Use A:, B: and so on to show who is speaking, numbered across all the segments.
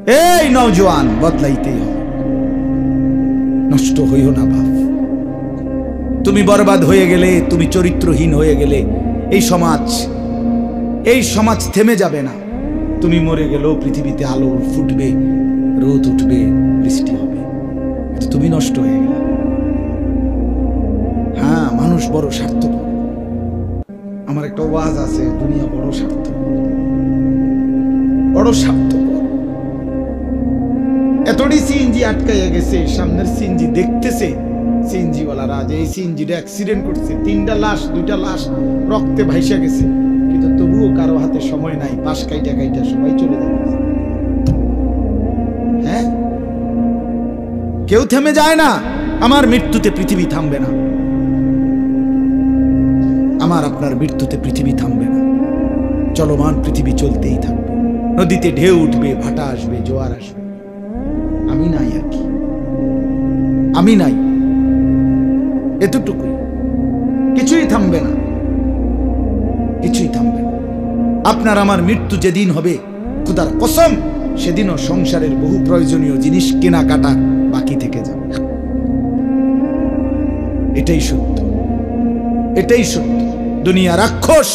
A: এই নওজোয়ান, বদলাইতেই হবে। নষ্ট হইও না বাপ। তুমি বরবাদ হয়ে গেলে, তুমি চরিত্রহীন হয়ে গেলে এই সমাজ থেমে যাবে না। তুমি মরে গেলেও পৃথিবীতে আলো ফুটবে, রোদ উঠবে, বৃষ্টি হবে, কিন্তু তুমি নষ্ট হয়ে গেলে। হ্যাঁ, মানুষ বড় স্বার্থপর। আমার একটা ওয়াজ আছে, দুনিয়া বড় স্বার্থপর, বড় স্বার্থপর। এতটি সিএনজি আটকাইয়া গেছে, সামনের সিএনজি দেখতেছে সিএনজিওয়ালারা যে এই সিএনজিটা অ্যাক্সিডেন্ট করছে, 3টা লাশ, 2টা লাশ রক্তে ভাইসা গেছে, কিন্তু তবুও কারো হাতে সময় নাই, পাশ কাইটা সবাই চলে যাচ্ছে। হ্যাঁ, কেউ থেমে যায় না। আমার মৃত্যুতে পৃথিবী থামবে না, আমার আপনার মৃত্যুতে পৃথিবী থামবে না। চলমান পৃথিবী চলতেই থাকবে। নদীতে ঢেউ উঠবে, ভাটা আসবে, জোয়ার আসবে, আমি নাই আর কি, আমি নাই, এতটুকুই। কিছুই থামবে না, কিছুই থামবে না। আপনার আমার মৃত্যু যেদিন হবে, খোদার কসম, সেদিনও সংসারের বহু প্রয়োজনীয় জিনিস কেনাকাটা বাকি থেকে যাবে। এটাই সত্য, এটাই সত্য। দুনিয়া রাক্ষস,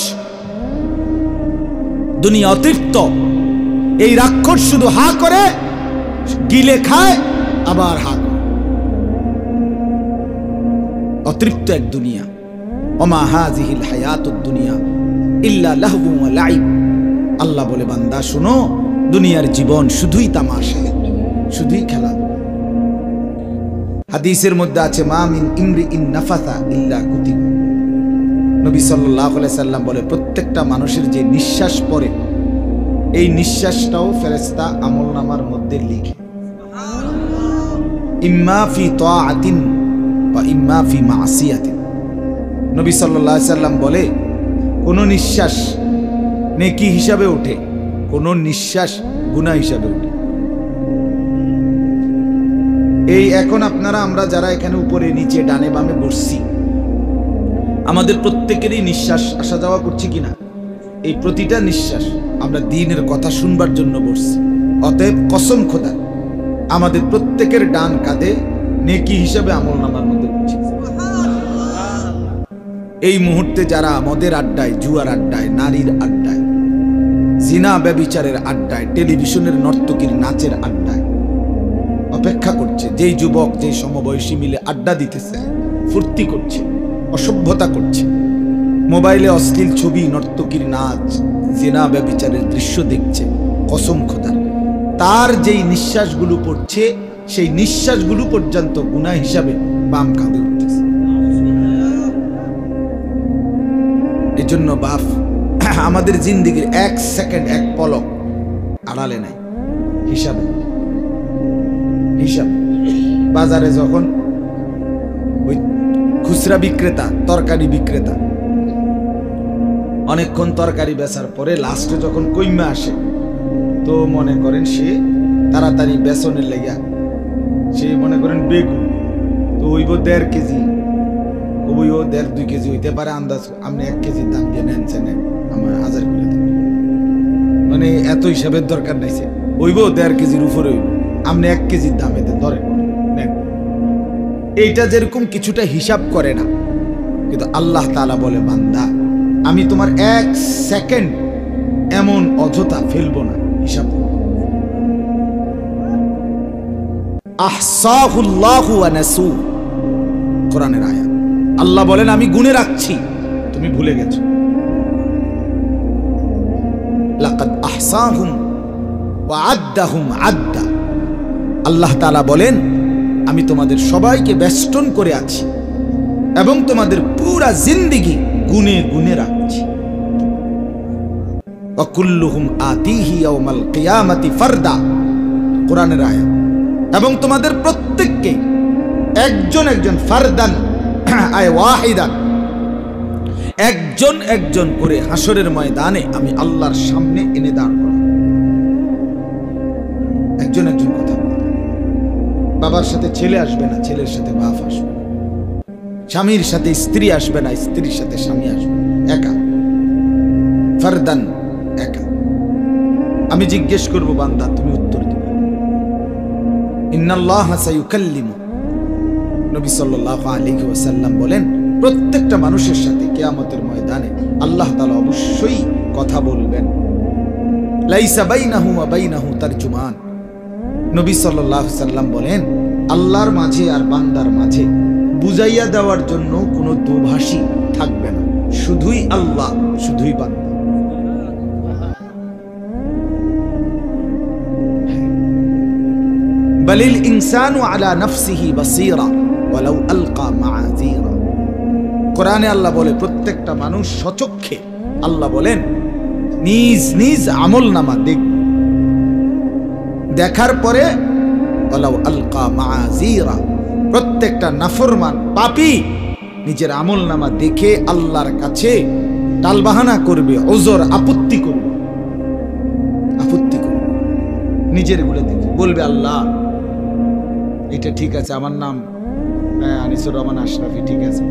A: দুনিয়া অতৃপ্ত। এই রাক্ষস শুধু হা করে, গিলে খায়, আবার হা করে। অতৃপ্ত এক দুনিয়া। ওমা হাযিহিল হায়াতুদ দুনিয়া ইল্লা লাহবু ওয়া লাইব। আল্লাহ বলে, বান্দা শুনো, দুনিয়ার জীবন শুধুই তামাশা, শুধুই খেলা। হাদিসের মধ্যে আছে, মা মিন ইমরিইন নাফাসা ইল্লা কুতিব। নবী সাল্লাল্লাহু আলাইহি সাল্লাম বলে, প্রত্যেকটা মানুষের যে নিঃশ্বাস পড়ে, এই নিঃশ্বাসটাও ফেরেশতা আমলনামার মধ্যে লিখে। ইম্মা ফি তাআতিন ওয়া ইম্মা ফি মাসিয়াতিন। নবী সাল্লাল্লাহু আলাইহি সাল্লাম বলে, কোন নিঃশ্বাস নেকি হিসাবে ওঠে, কোন নিঃশ্বাস গুনাহ হিসাবে ওঠে। এই এখন আমরা যারা এখানে উপরে নিচে ডানে বামে বসছি, আমাদের প্রত্যেকেরই নিঃশ্বাস আসা যাওয়া করছে কিনা? এই প্রতিটা নিঃশ্বাস আমরা দ্বীনের কথা শুনবার জন্য বসছি। অতএব কসম খোদা, আমাদের প্রত্যেকের ডান কাঁধে নেকি হিসাবে আমলনামার মধ্যে উঠছে। এই মুহূর্তে যারা মদের আড্ডায়, জুয়ার আড্ডায়, নারীর আড্ডায়, জিনা ব্যভিচারের আড্ডায়, টেলিভিশনের নর্তকীর নাচের আড্ডায় অপেক্ষা করছে, যেই যুবক যেই সমবয়সী মিলে আড্ডা দিতেছে, ফুর্তি করছে, অসভ্যতা করছে, মোবাইলে অশ্লীল ছবি, নর্তকীর নাচ, জিনা ব্যভিচারের দৃশ্য দেখছে, কসম খোদার, তার যেই নিঃশ্বাসগুলো পড়ছে, সেই নিঃশ্বাসগুলো পর্যন্ত গুনাহ হিসাবে বাম কাঁধে উঠতেছে। এজন্য বাপ, আমাদের জিন্দেগির 1 সেকেন্ড, 1 পলক আড়ালে নাই, হিসাবে। বাজারে যখন ওই খুচরা বিক্রেতা, তরকারি বিক্রেতা অনেকক্ষণ তরকারি বেচার পরে লাস্টে যখন কইমা আসে, তো মনে করেন সে তাড়াতাড়ি বেসনের লেগা, সে মনে করেন বেগুন তো হইব 1.5 কেজি, কবইও 1.5-2 কেজি হইতে পারে, আন্দাজ আপনি 1 কেজির দাম দিয়ে নেন, আমার 1000 করে দেন, মানে এত হিসাবের দরকার নাইছে, হইব 1.5 কেজির উপরে হইব, আপনি 1 কেজির দামে দেন, ধরেন নেন। এইটা যেরকম কিছুটা হিসাব করে না, কিন্তু আল্লাহ তাআলা বলে, বান্দা আমি তোমার 1 সেকেন্ড এমন অযথা ফেলবো না, হিসাব আহসাহুল্লাহু ওয়া নাসু, কোরআনের আয়াত। আল্লাহ বলেন, আমি গুনে রাখছি, তুমি ভুলে গেছো। লাকাদ আহসাহুম ওয়া আদ্দাহুম আদ্দা। আল্লাহ তাআলা বলেন, আমি তোমাদের সবাইকে বেষ্টন করে আছি এবং তোমাদের পুরা জিন্দেগি গুনে গুনে রাখছি। ওয়া কুল্লুহুম আতিহি ইয়াউমাল কিয়ামাতি ফারদা, কোরআনের আয়াত। এবং তোমাদের প্রত্যেককে একজন একজন, ফারদান আয় ওয়াহিদান, একজন একজন করে হাসরের ময়দানে আমি আল্লাহর সামনে এনে দাঁড় করাবো। একজন একজন কথা বলতে, বাবার সাথে ছেলে আসবে না, ছেলের সাথে বাপ আসবে, স্বামীর সাথে স্ত্রী আসবে না, স্ত্রীর সাথে স্বামী আসবে, একা, ফারদান, একা। আমি জিজ্ঞেস করবো, বান্দা তুমি উত্তর দিবে, ইন্নাল্লাহা সায়ুকাল্লিমু, নবী সাল্লাল্লাহু আলাইহি ওয়াসাল্লাম বলেন প্রত্যেকটা মানুষের সাথে কিয়ামতের ময়দানে আল্লাহ তাআলা অবশ্যই কথা বলবেন। লাইসা বাইনাহু ওয়া বাইনাহু তারজুমান, নবী সাল্লাল্লাহু আলাইহি ওয়াসাল্লাম বলেন আল্লাহর মাঝে আর বান্দার মাঝে বুঝাইয়া দেওয়ার জন্য কোনো দোভাষী থাকবে না, শুধুই আল্লাহ, শুধুই বান্দা। বালিল ইনসানু আলা নাফসিহি বাসীরা ওয়ালাউ আলকা মাআযীরা। কোরআনে আল্লাহ বলে প্রত্যেকটা মানুষ সচক্ষে, আল্লাহ বলেন নিজ নিজ আমলনামা দেখবে, দেখার পরে ওয়ালাউ আলকা মাআযীরা, প্রত্যেকটা নাফরমান পাপী নিজের আমলনামা দেখে আল্লাহর কাছে টালবাহানা করবে, ওজর আপত্তি করবে, আপত্তি করবে নিজের গুলো দেখে, বলবে আল্লাহ এটা ঠিক আছে, আমার নাম আনিসুর রহমান আশরাফি, ঠিক আছে,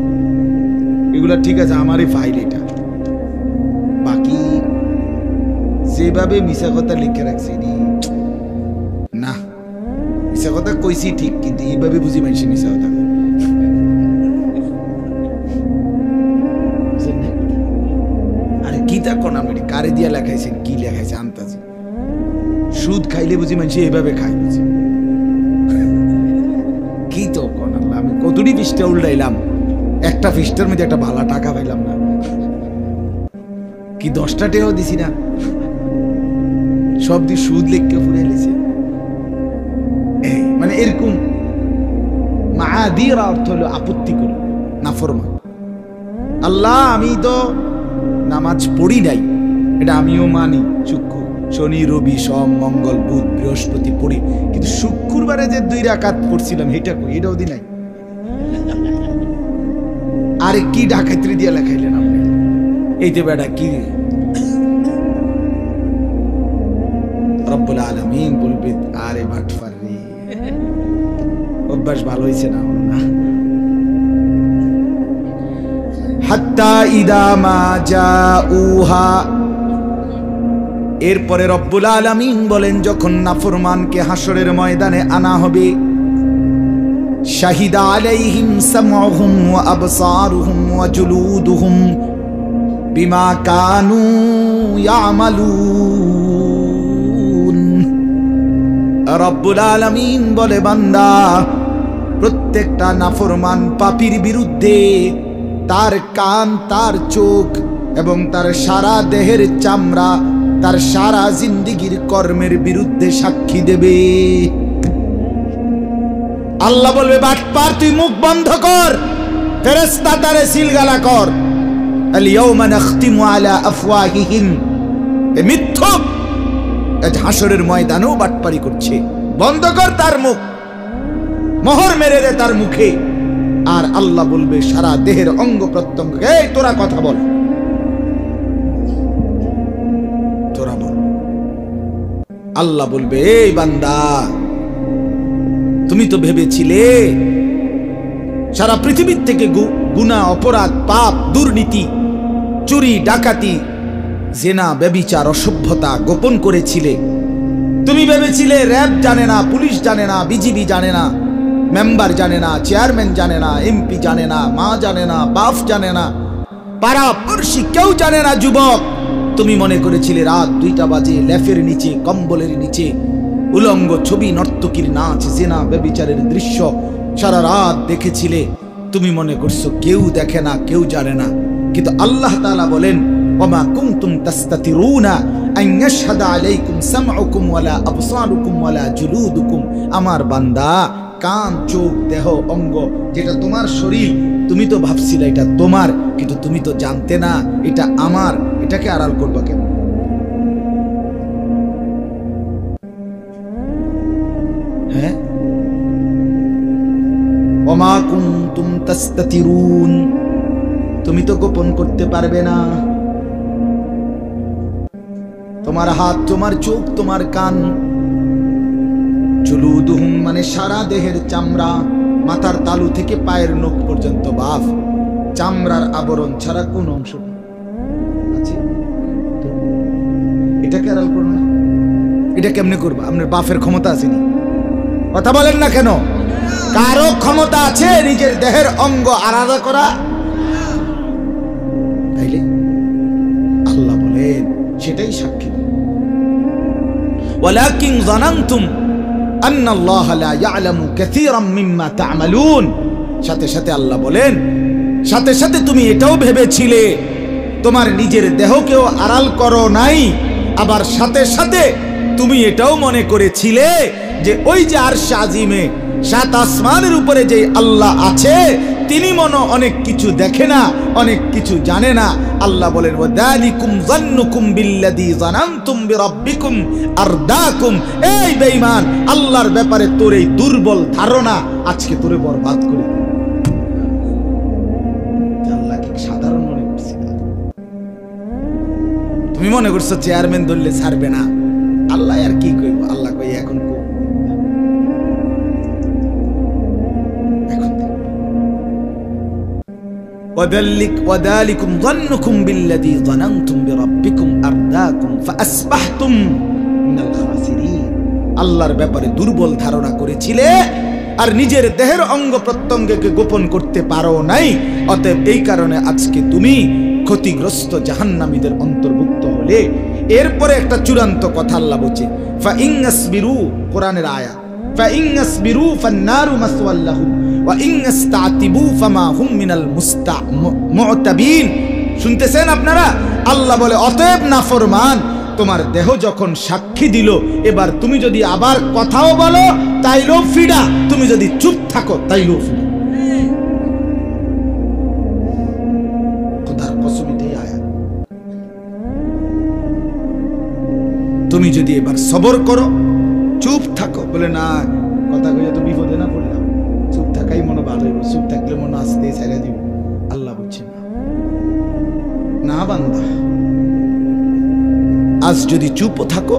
A: এগুলা ঠিক আছে, আমারই ফাইল এটা, বাকি যেভাবে মিশা কথা লিখে রাখছি না, মিশা কথা কইছি ঠিক, কিন্তু এইভাবে বুঝি মানুষ মিশা কথা। আরে কি তা কোন আমি কারে দিয়া লেখাইছেন, কি লেখাইছে আন্তাজি, সুদ খাইলে বুঝি মানুষ এইভাবে খাই, বুঝি কি তো কোন আল্লাহ, আমি কতটি পৃষ্ঠা উল্টাইলাম, একটা পৃষ্ঠার মধ্যে একটা ভালো টাকা পাইলাম না, কি 10টা টেও দিছি না, সব দিয়ে সুদ লেখকে ফুরে এলেছে। মানে এরকম মাআযীরা অর্থ হলো আপত্তি করে, নাফরমান। আল্লাহ আমি তো নামাজ পড়ি নাই, এটা আমিও মানি, শুক্র শনি রবি সোম মঙ্গল বুধ বৃহস্পতি পড়ি, কিন্তু শুক্রবারে যে 2 রাকাত পড়ছিলাম এটা কই, এটাও দি নাই। আরে কি ডাকাতি দিয়ে লেখাইলেন আপনি, এই যে বেটা কি রব্বুল আলামিন বলবে আরে বাটফারি, অভ্যাস ভালো হয়েছে না হাত্তা ইদা মা জাউহা, এরপরে রব্বুল আলামিন বলেন যখন নাফরমানকে হাসরের ময়দানে আনা হবে, শাহিদা আলাইহিম সামউহুম ওয়া আবসারুহুম ওয়া জুলুদুহুম বিমা কানু ইয়ামালুন। রব্বুল আলামিন বলে বান্দা প্রত্যেকটা নাফরমান পাপীর বিরুদ্ধে তার কান, তার চোখ এবং তার সারা দেহের চামড়া, তার সারা জিন্দেগীর কর্মের বিরুদ্ধে সাক্ষী দেবে। আল্লাহ বলবে বাটপার তুই মুখ বন্ধ কর, ফেরেশতা তারে সিলগালা কর, আল ইয়াউমা নাখতিমু আলা আফওয়াহিহিম, এ মিথ্যক আজ হাসরের ময়দানেও বাটপারি করছে, বন্ধ কর তার মুখ, মোহর মেরে দে তার মুখে। আর আল্লাহ বলবে সারা দেহের অঙ্গ প্রত্যঙ্গ, এই তোরা কথা বল, তোরা বল। আল্লাহ বলবে এই বান্দা তুমি তো ভেবেছিলে সারা পৃথিবীর থেকে গুনাহ অপরাধ পাপ দুর্নীতি চুরি ডাকাতি জেনা ব্যভিচার অসভ্যতা গোপন করেছিলে, তুমি ভেবেছিলে র‍্যাব জানে না, পুলিশ জানে না, বিজিবি জানে না, মেম্বার জানে না, চেয়ারম্যান জানে না, এমপি জানে না, মা জানে না, বাপ জানে না, পাড়া পড়শি কেউ জানে না। যুবক তুমি মনে করেছিলে রাত 2টা বাজে লেফের নিচে কম্বলের নিচে উলঙ্গ ছবি নর্তকীর নাচ জেনা ব্যভিচারের দৃশ্য সারা রাত দেখেছিলে, তুমি মনে করছো কেউ দেখে না, কেউ জানে না, কিন্তু আল্লাহ তাআলা বলেন ওমা কুনতুম তাস্তাতিরুনা আন ইয়াশহাদা আলাইকুম সামউকুম ওয়ালা আবসারুকুম ওয়ালা জুলুদুকুম। আমার বান্দা কান চোখ দেহ অঙ্গ যেটা তোমার শরীর, তুমি তো ভাবছিলে এটা তোমার, কিন্তু তুমি তো জানতে না এটা আমার, এটাকে আড়াল করবা কেন? হ্যাঁ, ওমা কুনতুম তাস্তাতিরুন, তুমি তো গোপন করতে পারবে না। তোমার হাত, তোমার চোখ, তোমার কান, জুলুদুহুম মানে সারা দেহের চামড়া, মাথার তালু থেকে পায়ের নখ পর্যন্ত বাফ, চামড়ার আবরণ ছাড়া কোন অংশ আছে? এটাকে আড়াল করো না, এটা কেমনে করবা? আপনার বাফের ক্ষমতা আসেনি, কথা বলেন না কেন? কারো ক্ষমতা আছে নিজের দেহের অঙ্গ আলাদা করা? তাইলে আল্লাহ বলেন সেটাই সাক্ষী। ওয়ালাকিন যানানতুম আন্নাল্লাহা লা ইয়ালামু কাসীরাম মিম্মা তা'মালুন। সাথে সাথে আল্লাহ বলেন, সাথে সাথে তুমি এটাও ভেবেছিলে, তোমার নিজের দেহকেও আড়াল করো নাই, আবার সাথে সাথে তুমি এটাও মনে করেছিলে যে ওই যে আরশ আজিমে 7 আসমানের উপরে যে আল্লাহ আছে তিনি মনে অনেক কিছু দেখে না, অনেক কিছু জানে না। আল্লাহ বলেন ওয়াদালিকুম যান্নুকুম বিল্লাযী যানানতুম বিরাব্বিকুম আরদাকুম। এই বেঈমান, আল্লাহর ব্যাপারে তোর এই দুর্বল ধারণা আজকে তোরে বরবাদ করে দিবে। আল্লাহ কি সাধারণ মনে করছিস? তুমি মনে করছো চেয়ারম্যান ধরলে ছাড়বে না? আল্লাহ আর কি কইব? আল্লাহ কই এখন وذلكم ظنكم بالذي ظننتم بربكم أرداكم فأصبحتم من الخاسرين। আল্লাহর ব্যাপারে দুর্বল ধারণা করেছিলে আর নিজের দেহের অঙ্গ প্রত্যঙ্গকে গোপন করতে পারো নাই, অতএব এই কারণে আজকে তুমি ক্ষতিগ্রস্ত জাহান্নামীদের অন্তর্ভুক্ত হলে। এরপরে একটা চূড়ান্ত কথা আল্লাহ বলছে ফাইন আসবিরু, কোরআনের আয়াত, ফাইন আসবিরু ফান্নারু মাসওয়াল লাহুম ওয়া ইন ইসতাতিবু ফামা হুম মিনাল মুতাবিন। শুনতেছেন আপনারা? আল্লাহ বলে অতএব নাফরমান, তোমার দেহ যখন সাক্ষী দিল, এবার তুমি যদি আবার কথাও বলো তাইলেও ফিডা, তুমি যদি চুপ থাকো তাইলেও ফিডা। খোদার কসম এটাই আয়াত। তুমি যদি এবার সবর করো, চুপ থাকো, বলে না কথা কইয়া তো বিপদে না পড়লাম, চুপ থাকাই মনে ভালো হইব, চুপ থাকলে মনে আসতে ছেড়ে দিব। আল্লাহ বলছে না বান্দা, আজ যদি চুপ থাকো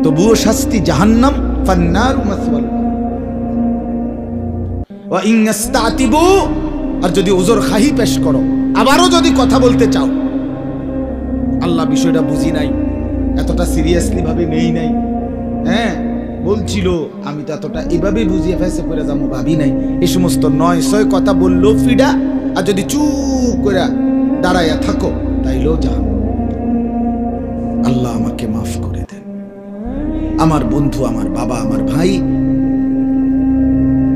A: তবুও শাস্তি জাহান্নাম, ফান্নারু মাসওয়াল। ওয়া ইন ইসতাতিবু, আর যদি উযর খাহি পেশ করো, আবারও যদি কথা বলতে চাও, আল্লাহ বিষয়টা বুঝি নাই, এতটা সিরিয়াসলি ভাবে নেই নাই। হ্যাঁ বলছিল, আমি তো এতটা এভাবে বুঝিয়ে ফেসে করে যাবো ভাবি নাই। এই সমস্ত 9-6 কথা বললো ফিডা, আর যদি চুপ করে দাঁড়াইয়া থাকো তাইলেও যাও। আল্লাহ আমাকে মাফ করে দেন। আমার বন্ধু, আমার বাবা, আমার ভাই,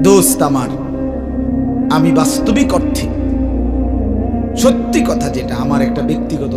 A: দোস্ত আমার, আমি বাস্তবিক অর্থে সত্যি কথা যেটা আমার একটা ব্যক্তিগত